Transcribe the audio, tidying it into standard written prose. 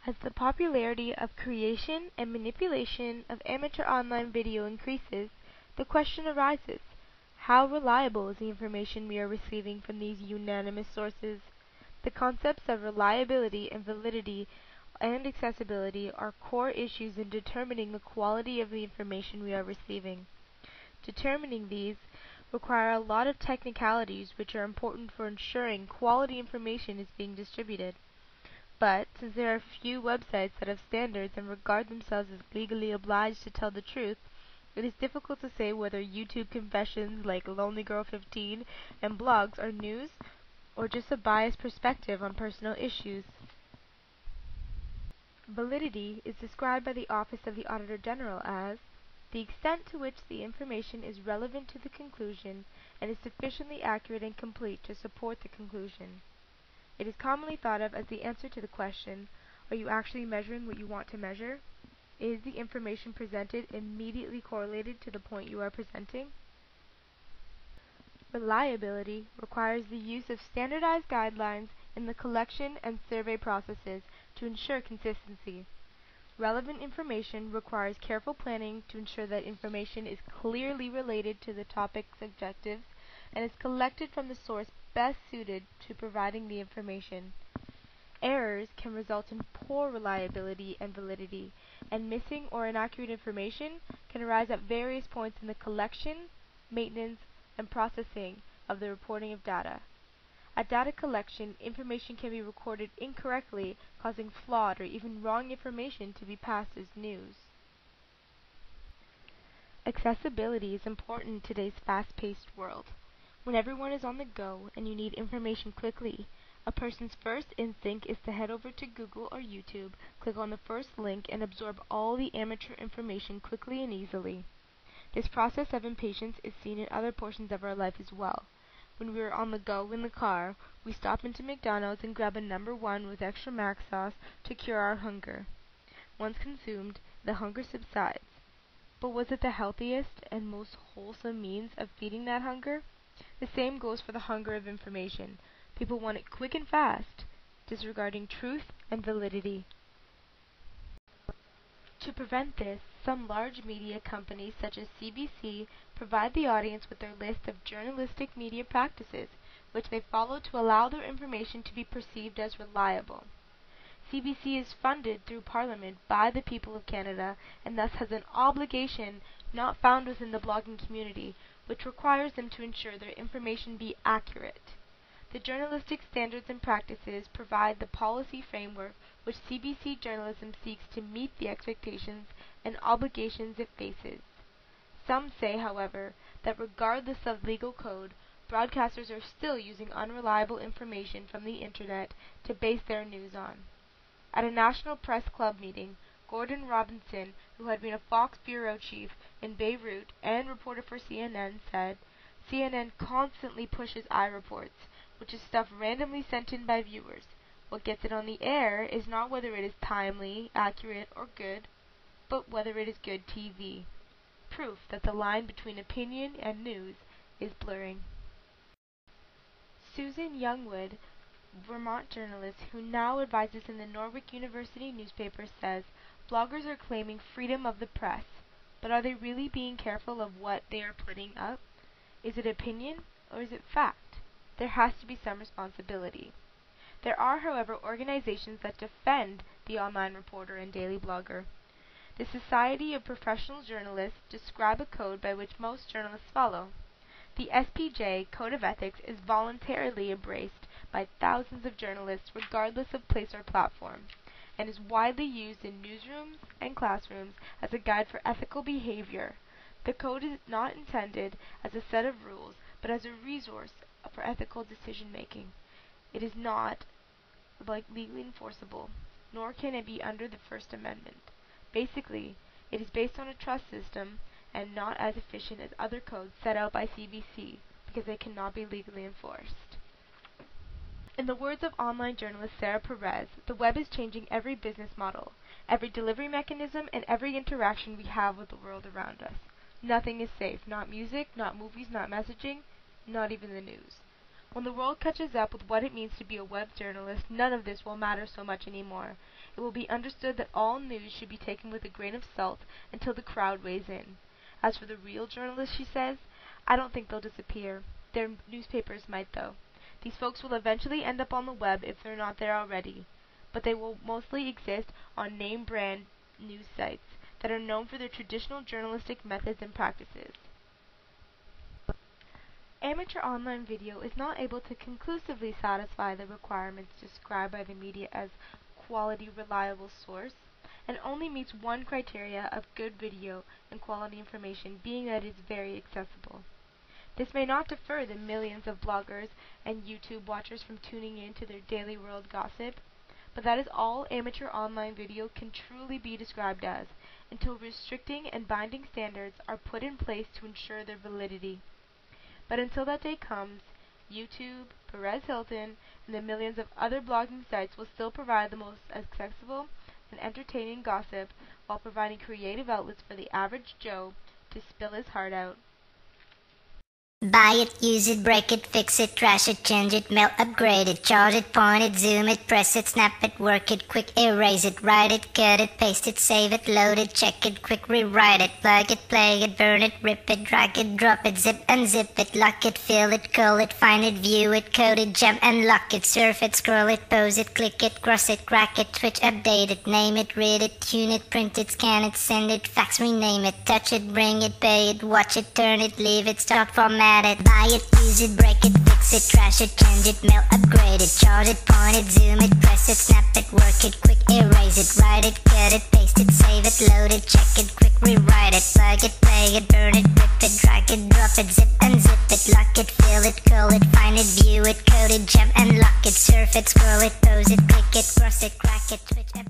As the popularity of creation and manipulation of amateur online video increases, the question arises, how reliable is the information we are receiving from these unanimous sources? The concepts of reliability and validity and accessibility are core issues in determining the quality of the information we are receiving. Determining these require a lot of technicalities which are important for ensuring quality information is being distributed. But, since there are few websites that have standards and regard themselves as legally obliged to tell the truth, it is difficult to say whether YouTube confessions like LonelyGirl15 and blogs are news or just a biased perspective on personal issues. Validity is described by the Office of the Auditor General as the extent to which the information is relevant to the conclusion and is sufficiently accurate and complete to support the conclusion. It is commonly thought of as the answer to the question, are you actually measuring what you want to measure? Is the information presented immediately correlated to the point you are presenting? Reliability requires the use of standardized guidelines in the collection and survey processes to ensure consistency. Relevant information requires careful planning to ensure that information is clearly related to the topic's objectives and is collected from the source best suited to providing the information. Errors can result in poor reliability and validity, and missing or inaccurate information can arise at various points in the collection, maintenance, and processing of the reporting of data. At data collection, information can be recorded incorrectly, causing flawed or even wrong information to be passed as news. Accessibility is important in today's fast-paced world. When everyone is on the go and you need information quickly, a person's first instinct is to head over to Google or YouTube, click on the first link, and absorb all the amateur information quickly and easily. This process of impatience is seen in other portions of our life as well. When we are on the go in the car, we stop into McDonald's and grab a number 1 with extra mac sauce to cure our hunger. Once consumed, the hunger subsides. But was it the healthiest and most wholesome means of feeding that hunger? The same goes for the hunger of information. People want it quick and fast, disregarding truth and validity. To prevent this, some large media companies such as CBC provide the audience with their list of journalistic media practices, which they follow to allow their information to be perceived as reliable. CBC is funded through Parliament by the people of Canada and thus has an obligation not found within the blogging community, which requires them to ensure their information be accurate. The journalistic standards and practices provide the policy framework which CBC journalism seeks to meet the expectations and obligations it faces. Some say, however, that regardless of legal code, broadcasters are still using unreliable information from the internet to base their news on. At a National Press Club meeting, Gordon Robinson, who had been a Fox bureau chief in Beirut and reporter for CNN, said, CNN constantly pushes iReports, which is stuff randomly sent in by viewers. What gets it on the air is not whether it is timely, accurate, or good, but whether it is good TV. Proof that the line between opinion and news is blurring. Susan Youngwood, Vermont journalist who now advises in the Norwich University newspaper, says, bloggers are claiming freedom of the press, but are they really being careful of what they are putting up? Is it opinion or is it fact? There has to be some responsibility. There are, however, organizations that defend the online reporter and daily blogger. The Society of Professional Journalists describe a code by which most journalists follow. The SPJ Code of Ethics is voluntarily embraced by thousands of journalists regardless of place or platform, and is widely used in newsrooms and classrooms as a guide for ethical behavior. The code is not intended as a set of rules, but as a resource for ethical decision-making. It is not legally enforceable, nor can it be under the First Amendment. Basically, it is based on a trust system and not as efficient as other codes set out by CBC because they cannot be legally enforced. In the words of online journalist Sarah Perez, the web is changing every business model, every delivery mechanism, and every interaction we have with the world around us. Nothing is safe, not music, not movies, not messaging, not even the news. When the world catches up with what it means to be a web journalist, none of this will matter so much anymore. It will be understood that all news should be taken with a grain of salt until the crowd weighs in. As for the real journalists, she says, I don't think they'll disappear. Their newspapers might, though. These folks will eventually end up on the web if they're not there already. But they will mostly exist on name-brand news sites that are known for their traditional journalistic methods and practices. Amateur online video is not able to conclusively satisfy the requirements described by the media as quality, reliable source, and only meets one criteria of good video and quality information, being that it is very accessible. This may not deter the millions of bloggers and YouTube watchers from tuning in to their daily world gossip, but that is all amateur online video can truly be described as, until restricting and binding standards are put in place to ensure their validity. But until that day comes, YouTube, Perez Hilton, and the millions of other blogging sites will still provide the most accessible and entertaining gossip while providing creative outlets for the average Joe to spill his heart out. Buy it, use it, break it, fix it, trash it, change it, mail, upgrade it, charge it, point it, zoom it, press it, snap it, work it, quick erase it, write it, cut it, paste it, save it, load it, check it, quick rewrite it, plug it, play it, burn it, rip it, drag it, drop it, zip unzip it, lock it, fill it, call it, find it, view it, code it, jump and lock it, surf it, scroll it, pose it, click it, cross it, crack it, switch, update it, name it, read it, tune it, print it, scan it, send it, fax, rename it, touch it, bring it, pay it, watch it, turn it, leave it, start, format it, buy it, use it, break it, fix it, trash it, change it, mail, upgrade it, charge it, point it, zoom it, press it, snap it, work it, quick erase it, write it, cut it, paste it, save it, load it, check it, quick rewrite it, plug it, play it, burn it, rip it, drag it, drop it, zip unzip it, lock it, fill it, call it, find it, view it, code it, jump and lock it, surf it, scroll it, pose it, click it, cross it, crack it, switch it.